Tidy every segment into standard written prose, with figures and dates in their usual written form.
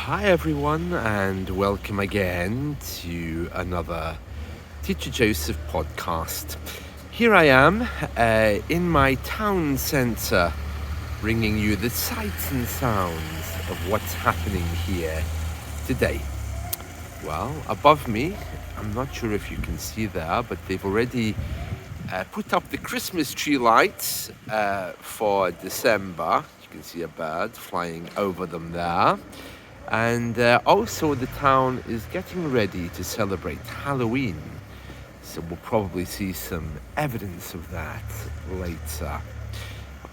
Hi everyone, and welcome again to another Teacher Joseph podcast. Here I am in my town centre, bringing you the sights and sounds of what's happening here today. Well, above me, I'm not sure if you can see there, but they've already put up the Christmas tree lights for December. You can see a bird flying over them there. And also the town is getting ready to celebrate Halloween. So we'll probably see some evidence of that later.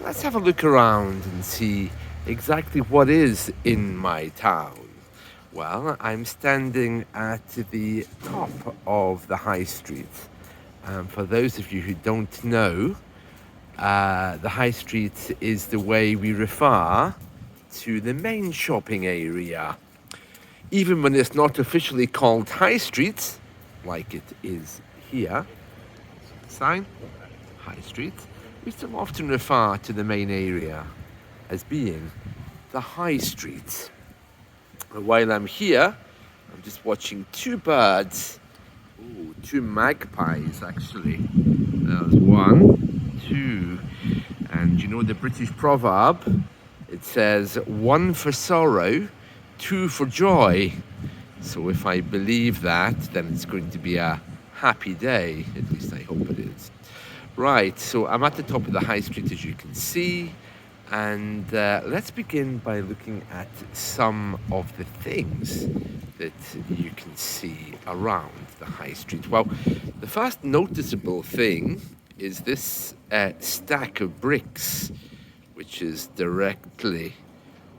Let's have a look around and see exactly what is in my town. Well, I'm standing at the top of the high street. For those of you who don't know, the high street is the way we refer to the main shopping area. Even when it's not officially called High Street, like it is here, sign, High Street, we still often refer to the main area as being the High Street. While I'm here, I'm just watching two birds, two magpies actually. There's one, two, and you know the British proverb? It says, one for sorrow, two for joy. So if I believe that, then it's going to be a happy day. At least I hope it is. Right, so I'm at the top of the high street, as you can see. And let's begin by looking at some of the things that you can see around the high street. Well, the first noticeable thing is this stack of bricks, which is directly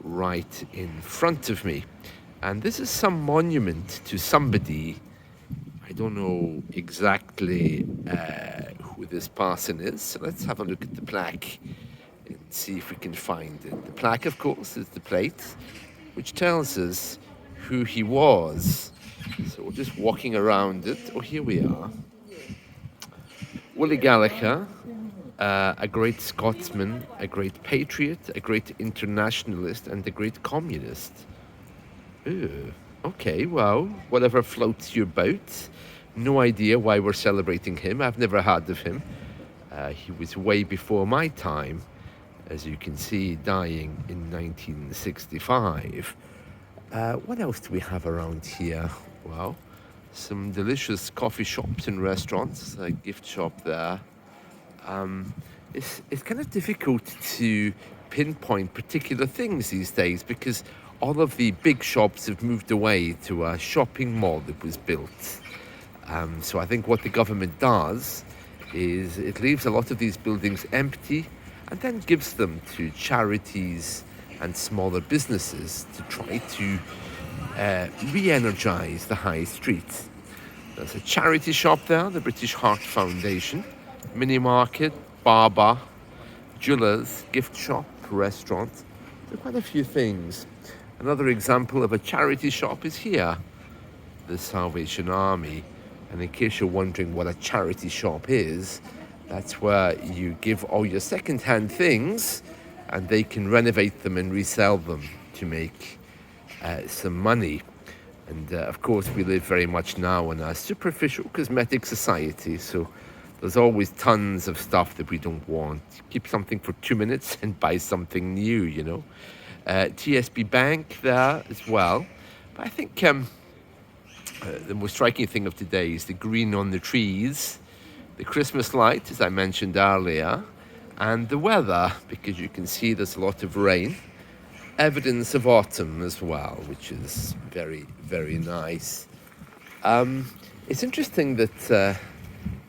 right in front of me. And this is some monument to somebody. I don't know exactly who this person is. So let's have a look at the plaque and see if we can find it. The plaque, of course, is the plate, which tells us who he was. So we're just walking around it. Oh, here we are. Willie Gallagher, a great Scotsman, a great patriot, a great internationalist, and a great communist. Ooh, okay, well, whatever floats your boat. No idea why we're celebrating him. I've never heard of him. He was way before my time, as you can see, dying in 1965. What else do we have around here? Well, some delicious coffee shops and restaurants, a gift shop there. It's kind of difficult to pinpoint particular things these days because all of the big shops have moved away to a shopping mall that was built. So I think what the government does is it leaves a lot of these buildings empty and then gives them to charities and smaller businesses to try to re-energize the high street. There's a charity shop there, the British Heart Foundation, mini market, barber, jewelers, gift shop, restaurant. There are quite a few things. Another example of a charity shop is here, the Salvation Army. And in case you're wondering what a charity shop is, that's where you give all your second-hand things and they can renovate them and resell them to make some money. And of course, we live very much now in a superficial cosmetic society, so there's always tons of stuff that we don't want. Keep something for 2 minutes and buy something new, you know. TSB Bank there as well. But I think the most striking thing of today is the green on the trees, the Christmas light, as I mentioned earlier, and the weather, because you can see there's a lot of rain. Evidence of autumn as well, which is very, very nice. It's interesting that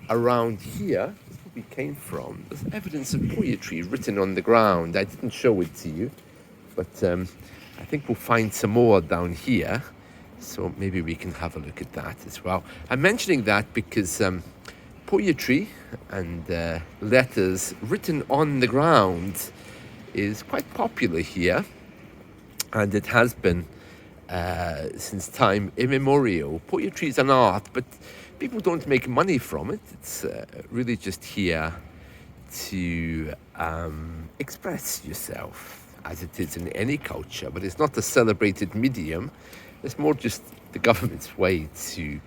around here, that's where we came from, there's evidence of poetry written on the ground. I didn't show it to you, but I think we'll find some more down here, so maybe we can have a look at that as well. I'm mentioning that because poetry and letters written on the ground is quite popular here. And it has been since time immemorial. Poetry is an art, but people don't make money from it. It's really just here to express yourself as it is in any culture, but it's not a celebrated medium. It's more just the government's way to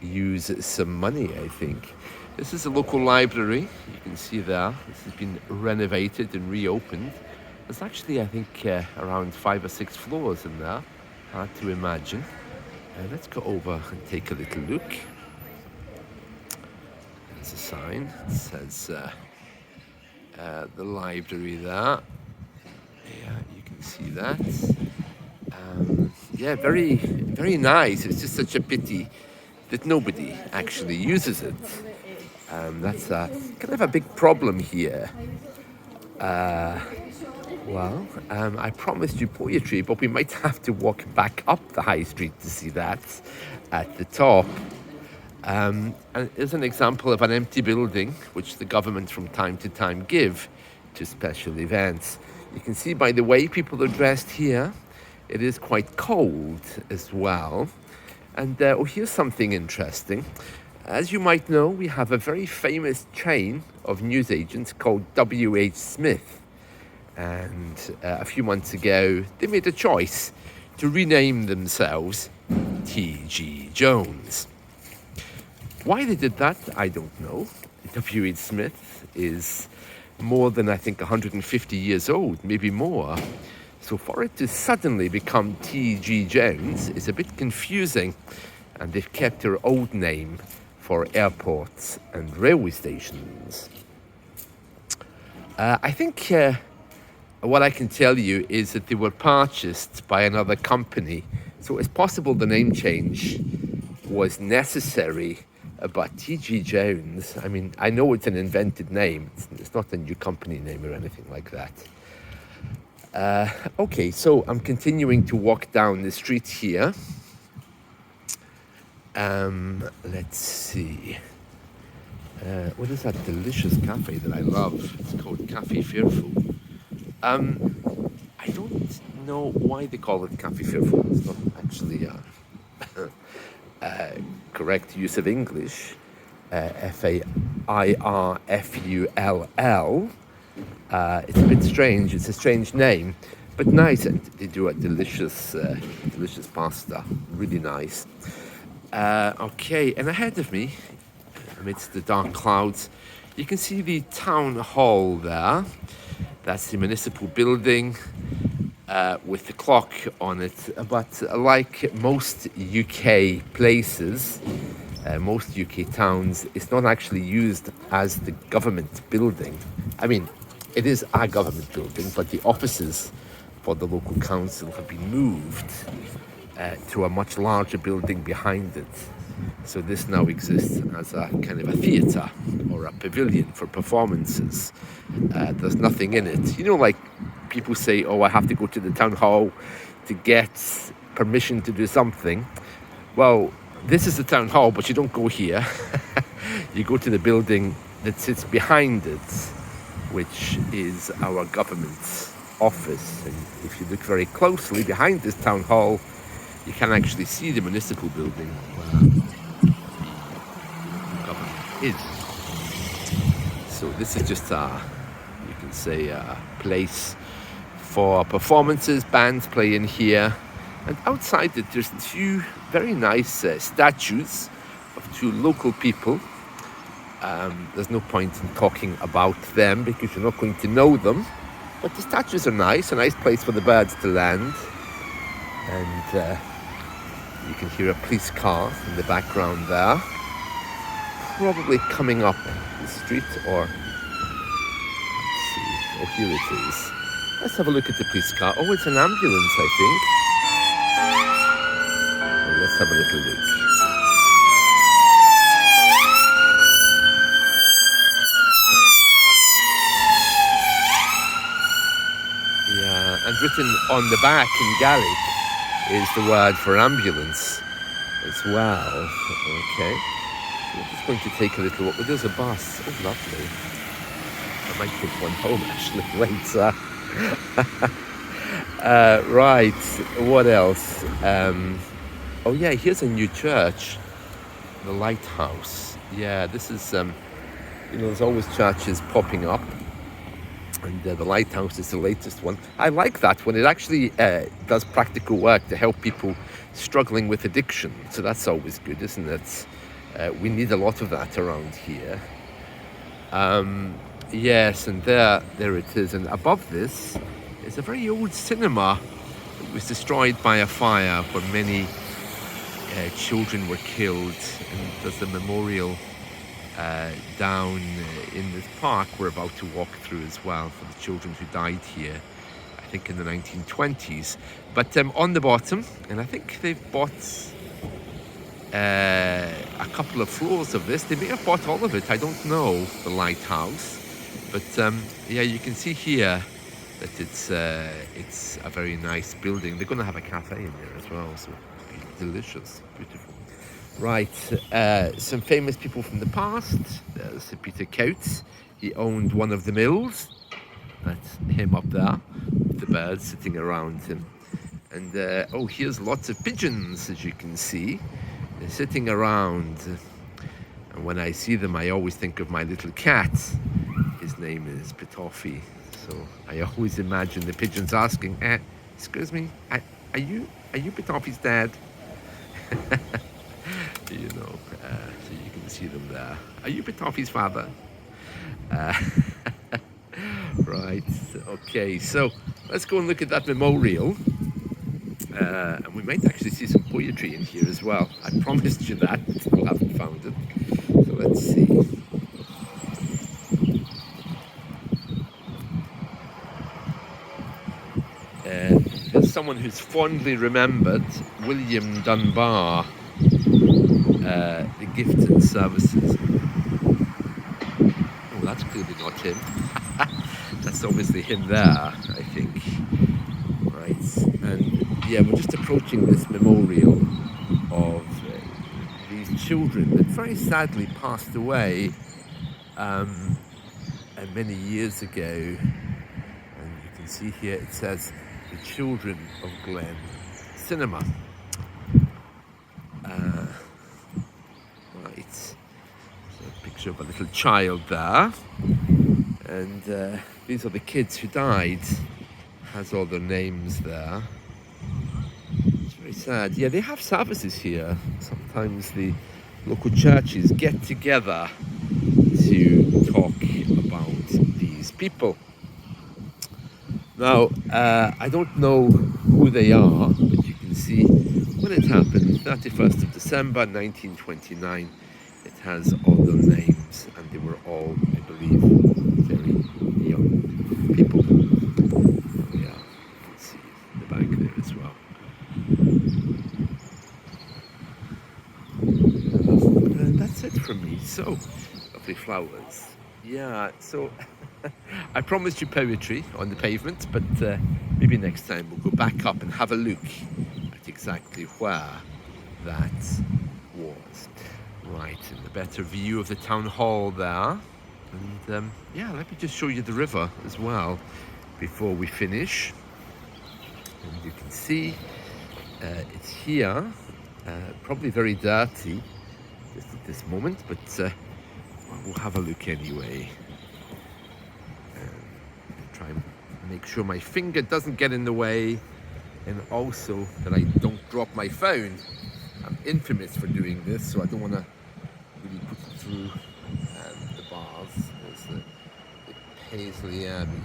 use some money, I think. This is a local library. You can see there. This has been renovated and reopened. There's actually, I think, around 5 or 6 floors in there. Hard to imagine. Let's go over and take a little look. There's a sign. It says the library there. Yeah, you can see that. Yeah, very, very nice. It's just such a pity that nobody actually uses it. That's kind of a big problem here. I promised you poetry, but we might have to walk back up the high street to see that at the top. And here's an example of an empty building, which the government from time to time give to special events. You can see by the way people are dressed here, it is quite cold as well. And here's something interesting. As you might know, we have a very famous chain of newsagents called W.H. Smith. And a few months ago, they made a choice to rename themselves T.G. Jones. Why they did that, I don't know. W.H. Smith is more than, I think, 150 years old, maybe more. So for it to suddenly become T.G. Jones is a bit confusing. And they've kept their old name for airports and railway stations. I think what I can tell you is that they were purchased by another company. So it's possible the name change was necessary. But T.G. Jones, I mean, I know it's an invented name. It's not a new company name or anything like that. Okay, so I'm continuing to walk down the street here. Let's see. What is that delicious cafe that I love? It's called Cafe Fearful. I don't know why they call it Cafe Fearful. It's not actually correct use of English. Fairfull. It's a bit strange. It's a strange name, but nice. And they do a delicious pasta. Really nice. Okay, and ahead of me, amidst the dark clouds, you can see the town hall there. That's the municipal building with the clock on it. But like most UK places, most UK towns, it's not actually used as the government building. I mean, it is a government building, but the offices for the local council have been moved to a much larger building behind it. So this now exists as a kind of a theatre or a pavilion for performances. There's nothing in it. You know, like people say, oh, I have to go to the town hall to get permission to do something. Well, this is the town hall, but you don't go here. You go to the building that sits behind it, which is our government's office. And if you look very closely behind this town hall, you can actually see the municipal building where the government is. So this is just you can say a place for performances. Bands play in here. And outside it, there's two very nice statues of two local people. There's no point in talking about them because you're not going to know them. But the statues are nice, a nice place for the birds to land. And you can hear a police car in the background there. Probably coming up the street or... Let's see. Oh, here it is. Let's have a look at the police car. Oh, it's an ambulance, I think. Oh, let's have a little look. Yeah, and written on the back in Gaelic is the word for ambulance as well. Okay. We're just going to take a little walk. There's a bus. Oh, lovely. I might take one home actually later. Right. What else? Oh yeah, here's a new church. The Lighthouse. Yeah, this is, there's always churches popping up. And the lighthouse is the latest one. I like that one. It actually does practical work to help people struggling with addiction. So that's always good, isn't it? We need a lot of that around here. Yes, and there it is. And above this is a very old cinema. It was destroyed by a fire where many children were killed. And there's a memorial down in this park we're about to walk through as well for the children who died here, I think in the 1920s. But on the bottom, and I think they've bought a couple of floors of this. They may have bought all of it, I don't know, the lighthouse. But yeah, you can see here that it's a very nice building. They're going to have a cafe in there as well, so delicious, beautiful. Right, some famous people from the past. There's Peter Coates. He owned one of the mills. That's him up there, with the birds sitting around him. And oh, here's lots of pigeons, as you can see. They're sitting around. And when I see them, I always think of my little cat. His name is Pitoffy. So I always imagine the pigeons asking, excuse me, are you Pitoffy's dad? You know, so you can see them there. Are you Pitoffy's father? Right, okay, so let's go and look at that memorial. And we might actually see some poetry in here as well. I promised you that, but still haven't found it. So let's see. Here's someone who's fondly remembered, William Dunbar. The gifts and services. Oh, that's clearly not him. That's obviously him there, I think. Right, and yeah, we're just approaching this memorial of these children that very sadly passed away many years ago. And you can see here it says, "The Children of Glen Cinema." Right, so a picture of a little child there, and these are the kids who died. Has all their names there. It's very sad. Yeah, they have services here. Sometimes the local churches get together to talk about these people. Now, I don't know who they are, but you can see when it happened, 31st of December 1929. It has all their names, and they were all, I believe, very young people. Oh, yeah, you can see the back there as well. And that's it from me. So, lovely flowers. Yeah, so I promised you poetry on the pavement, but maybe next time we'll go back up and have a look at exactly where that was. Right, and the better view of the town hall there. And yeah, let me just show you the river as well before we finish. And you can see it's here, probably very dirty just at this moment, but we'll have a look anyway. Try and make sure my finger doesn't get in the way, and also that I don't drop my phone. I'm infamous for doing this, so I don't want to really put it through the bars. There's the Paisley Abbey.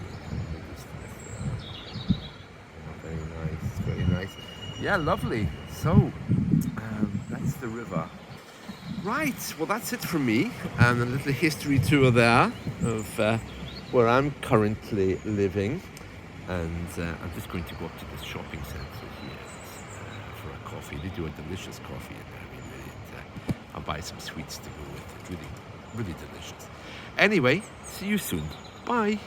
Very nice, very nice. Yeah, lovely. So, that's the river. Right, well that's it from me, and a little history tour there of where I'm currently living. And I'm just going to go up to this shopping centre here for a coffee. They do a delicious coffee in there. I mean, really, I'll buy some sweets to go with it. Really, really delicious. Anyway, see you soon. Bye.